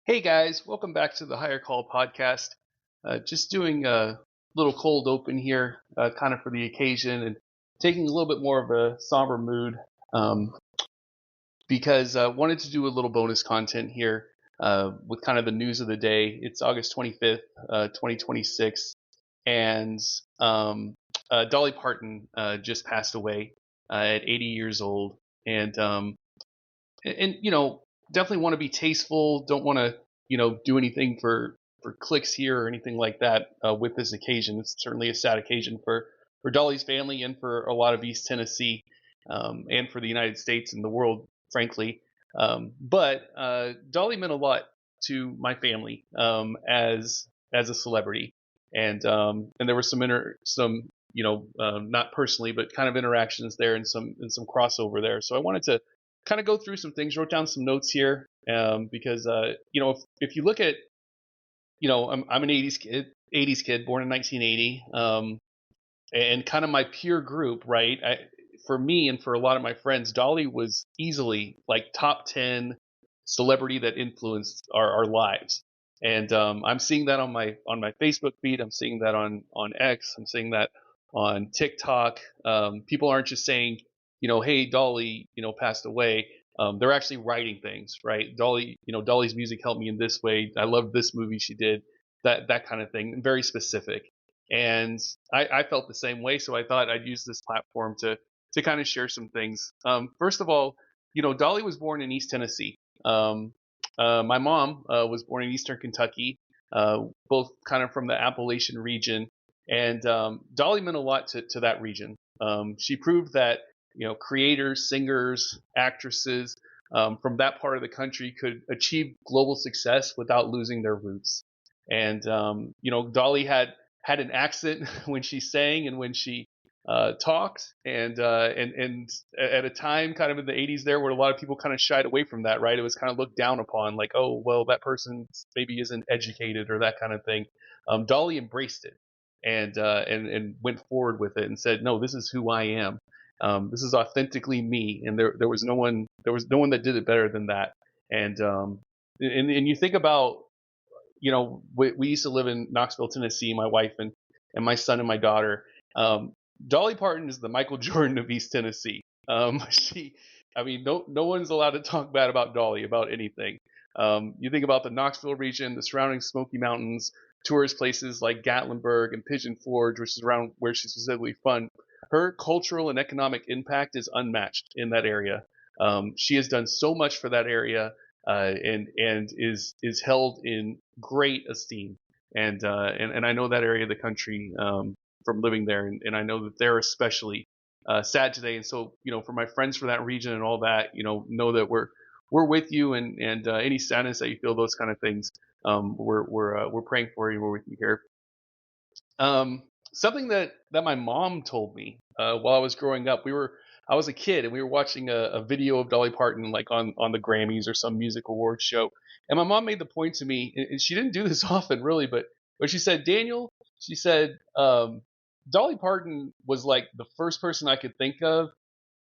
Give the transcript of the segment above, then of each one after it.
Hey guys, welcome back to the Higher Call podcast. Just doing a little cold open here, kind of for the occasion, and taking a little bit more of a somber mood um, because wanted to do a little bonus content here with kind of the news of the day. It's August 25th, 2026, and um, Dolly Parton just passed away at 80 years old, and definitely want to be tasteful. Don't want to do anything for clicks here or anything like that with this occasion. It's certainly a sad occasion for Dolly's family and for a lot of East Tennessee, and for the United States and the world, frankly. But Dolly meant a lot to my family as a celebrity, and there were some not personally but kind of interactions there and some crossover there. So I wanted to kind of go through some things, wrote down some notes here, because if you look at, I'm an 80s kid, born in 1980, and kind of my peer group, right? For me and for a lot of my friends, Dolly was easily like top 10 celebrity that influenced our lives. And I'm seeing that on my Facebook feed. I'm seeing that on X. I'm seeing that on TikTok. People aren't just saying, hey, Dolly, passed away. They're actually writing things, right? Dolly, Dolly's music helped me in this way. I loved this movie she did, that kind of thing, very specific. And I felt the same way, so I thought I'd use this platform to kind of share some things. First of all, Dolly was born in East Tennessee. My mom was born in Eastern Kentucky, both kind of from the Appalachian region, and Dolly meant a lot to that region. She proved that creators, singers, actresses from that part of the country could achieve global success without losing their roots. And Dolly had an accent when she sang and when she talked, and at a time kind of in the 80s there where a lot of people kind of shied away from that, right? It was kind of looked down upon, like, oh well, that person maybe isn't educated or that kind of thing. Dolly embraced it and went forward with it and said, no, this is who I am. This is authentically me, and there was no one that did it better than that. And you think about, we used to live in Knoxville, Tennessee, my wife and my son and my daughter. Um, Dolly Parton is the Michael Jordan of East Tennessee. I mean, no one's allowed to talk bad about Dolly about anything. You think about the Knoxville region, the surrounding Smoky Mountains, tourist places like Gatlinburg and Pigeon Forge, which is around where she's specifically from. Her cultural and economic impact is unmatched in that area. She has done so much for that area, and is held in great esteem. And I know that area of the country from living there, and I know that they're especially sad today. And so, for my friends from that region and all that, know that we're with you, and any sadness that you feel, those kind of things, we're praying for you. We're with you here. Something that my mom told me while I was growing up, I was a kid and we were watching a video of Dolly Parton, like on the Grammys or some music awards show, and my mom made the point to me, and she didn't do this often really, but she said, Daniel, she said, Dolly Parton was like the first person I could think of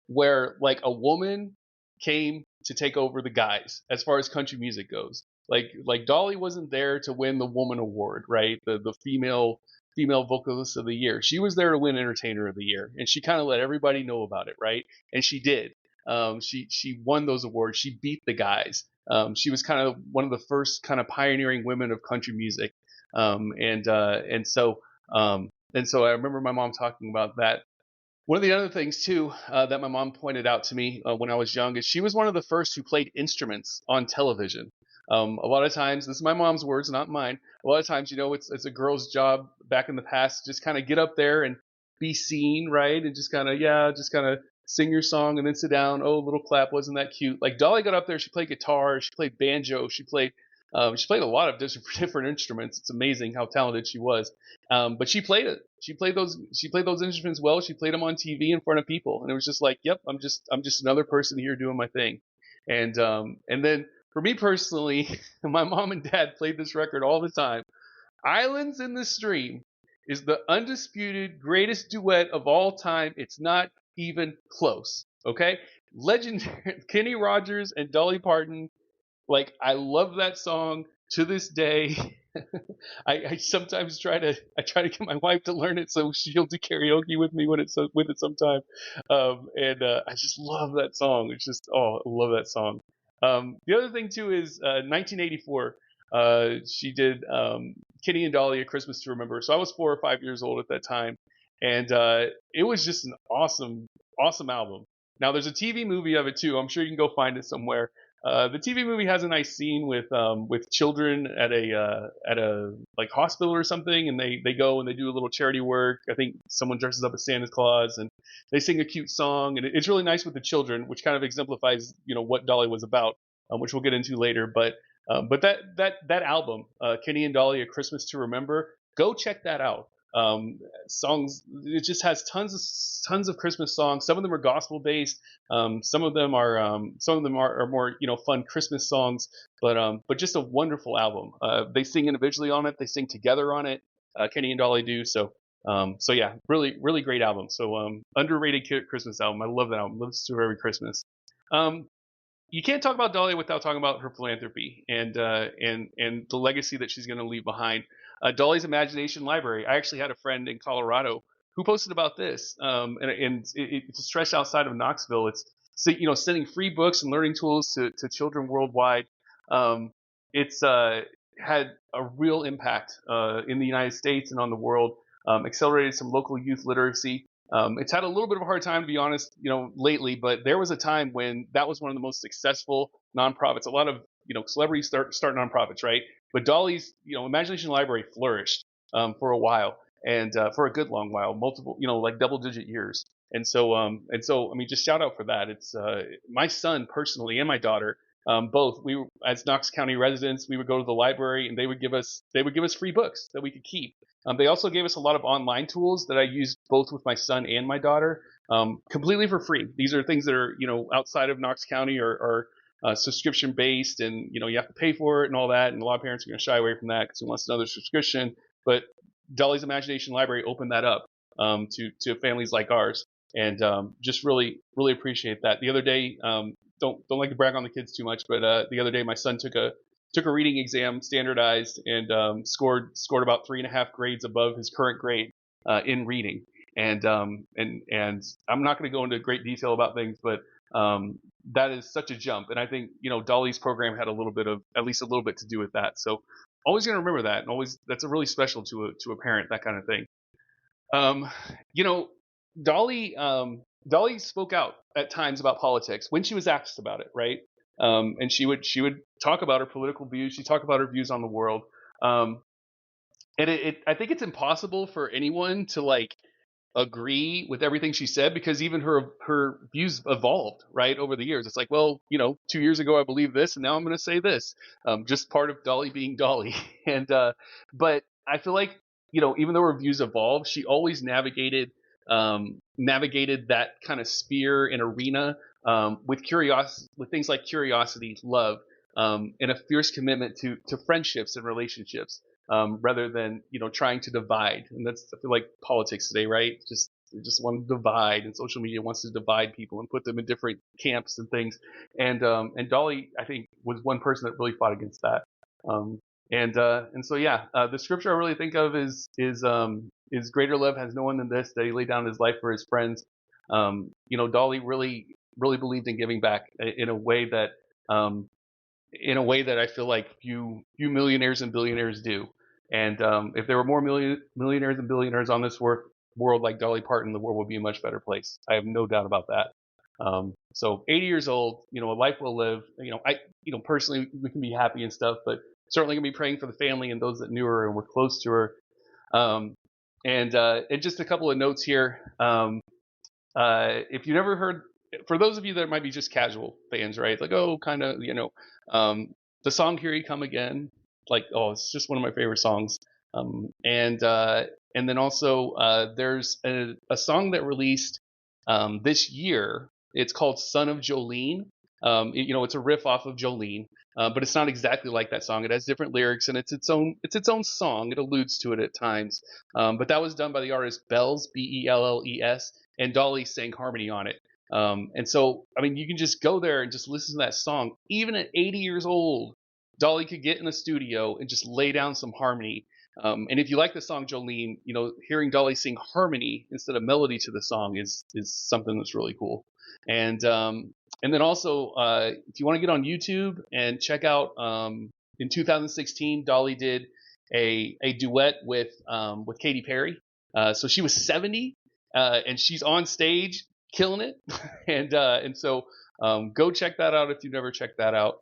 where like a woman came to take over the guys as far as country music goes. Like Dolly wasn't there to win the woman award, right? The female vocalist of the year. She was there to win entertainer of the year, and she kind of let everybody know about it, right? And she did. She won those awards. She beat the guys. She was kind of one of the first kind of pioneering women of country music. And so I remember my mom talking about that. One of the other things too that my mom pointed out to me when I was young is she was one of the first who played instruments on television. A lot of times, this is my mom's words, not mine. A lot of times, it's a girl's job back in the past, just kind of get up there and be seen, right? And just kind of sing your song and then sit down. Oh, little clap, wasn't that cute? Like Dolly got up there, she played guitar, she played banjo, she played a lot of different instruments. It's amazing how talented she was. But she played it. She played those instruments well. She played them on TV in front of people, and it was just like, yep, I'm just another person here doing my thing. And then for me personally, my mom and dad played this record all the time. Islands in the Stream is the undisputed greatest duet of all time. It's not even close. Okay, legendary Kenny Rogers and Dolly Parton. Like, I love that song to this day. I sometimes try to get my wife to learn it so she'll do karaoke with me with it sometime. And I just love that song. It's just, oh, I love that song. The other thing too is 1984. She did Kenny and Dolly: A Christmas to Remember. So I was 4 or 5 years old at that time, and it was just an awesome album. Now there's a TV movie of it too. I'm sure you can go find it somewhere. The TV movie has a nice scene with children at a like hospital or something, and they go and they do a little charity work. I think someone dresses up as Santa Claus and they sing a cute song, and it's really nice with the children, which kind of exemplifies what Dolly was about, which we'll get into later. But that album, Kenny and Dolly: A Christmas to Remember, go check that out. Songs, it just has tons of Christmas songs. Some of them are gospel based. Some of them are more fun Christmas songs. But just a wonderful album. They sing individually on it. They sing together on it. Kenny and Dolly do. So yeah, really great album. So underrated Christmas album. I love that album. Listen to her every Christmas. Um, you can't talk about Dolly without talking about her philanthropy and the legacy that she's going to leave behind. Dolly's Imagination Library. I actually had a friend in Colorado who posted about this, it's stretched outside of Knoxville. It's sending free books and learning tools to children worldwide. It's had a real impact in the United States and on the world. Accelerated some local youth literacy. It's had a little bit of a hard time, to be honest, lately, but there was a time when that was one of the most successful nonprofits. A lot of, celebrities start nonprofits, right? But Dolly's, Imagination Library flourished for a while, and for a good long while, multiple, like double-digit years. And so, I mean, just shout out for that. It's my son personally and my daughter, both. As Knox County residents, we would go to the library, and they would give us free books that we could keep. They also gave us a lot of online tools that I used both with my son and my daughter, completely for free. These are things that are, outside of Knox County or subscription based, and you have to pay for it and all that. And a lot of parents are going to shy away from that because who wants another subscription? But Dolly's Imagination Library opened that up to families like ours, and just really appreciate that. The other day, don't like to brag on the kids too much, but the other day my son took a reading exam, standardized, and scored about 3.5 grades above his current grade in reading. And I'm not going to go into great detail about things, but that is such a jump. And I think Dolly's program had at least a little bit to do with that. So always going to remember that, and always that's a really special to a parent, that kind of thing. Um, you know, Dolly spoke out at times about politics when she was asked about it, right? And she would talk about her political views. She talked about her views on the world. Um, and I think it's impossible for anyone to like agree with everything she said, because even her views evolved right over the years. It's like, well, 2 years ago I believed this, and now I'm going to say this. Just part of Dolly being Dolly. And but I feel like even though her views evolved, she always navigated that kind of sphere and arena with curiosity, with things like curiosity, love, and a fierce commitment to friendships and relationships, rather than trying to divide. And that's, I feel like, politics today, right? They just want to divide, and social media wants to divide people and put them in different camps and things. And Dolly, I think, was one person that really fought against that. Um, and so yeah, the scripture I really think of is greater love has no one than this, that he laid down his life for his friends. Dolly really believed in giving back in a way that I feel like few millionaires and billionaires do. And if there were more millionaires and billionaires on this world like Dolly Parton, the world would be a much better place. I have no doubt about that. So 80 years old, a life well lived. Personally, we can be happy and stuff, but certainly gonna be praying for the family and those that knew her and were close to her. And just a couple of notes here. If you never heard, for those of you that might be just casual fans, right? Like, oh, kind of, the song "Here You Come Again," like, oh, it's just one of my favorite songs. And then also, there's a song that released this year. It's called "Son of Jolene." It's a riff off of Jolene, but it's not exactly like that song. It has different lyrics, and it's its own song. It alludes to it at times. But that was done by the artist Bells, Belles, and Dolly sang harmony on it. And so, I mean, you can just go there and just listen to that song. Even at 80 years old, Dolly could get in the studio and just lay down some harmony. And if you like the song Jolene, hearing Dolly sing harmony instead of melody to the song is something that's really cool. And then also, if you want to get on YouTube and check out, in 2016, Dolly did a duet with Katy Perry. So she was 70, and she's on stage killing it. And so go check that out if you've never checked that out.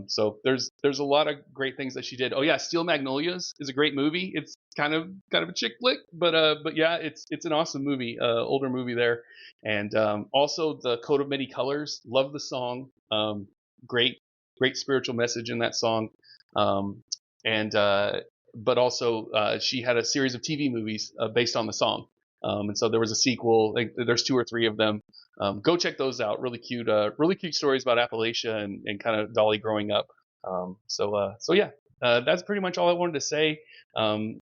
So there's a lot of great things that she did. Oh yeah, Steel Magnolias is a great movie. It's kind of a chick flick, but yeah, it's an awesome movie, older movie there. And also the Coat of Many Colors. Love the song. Great spiritual message in that song. And but also she had a series of TV movies based on the song. And so there was a sequel. There's 2 or 3 of them. Go check those out. Really cute stories about Appalachia and kind of Dolly growing up. So yeah, that's pretty much all I wanted to say.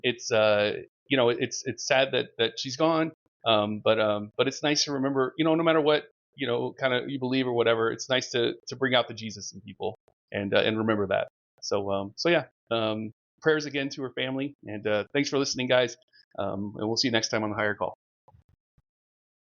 It's it's sad that she's gone. But it's nice to remember, no matter what, kind of you believe or whatever, it's nice to bring out the Jesus in people and remember that. So yeah, prayers again to her family, and thanks for listening, guys. And we'll see you next time on the Higher Call.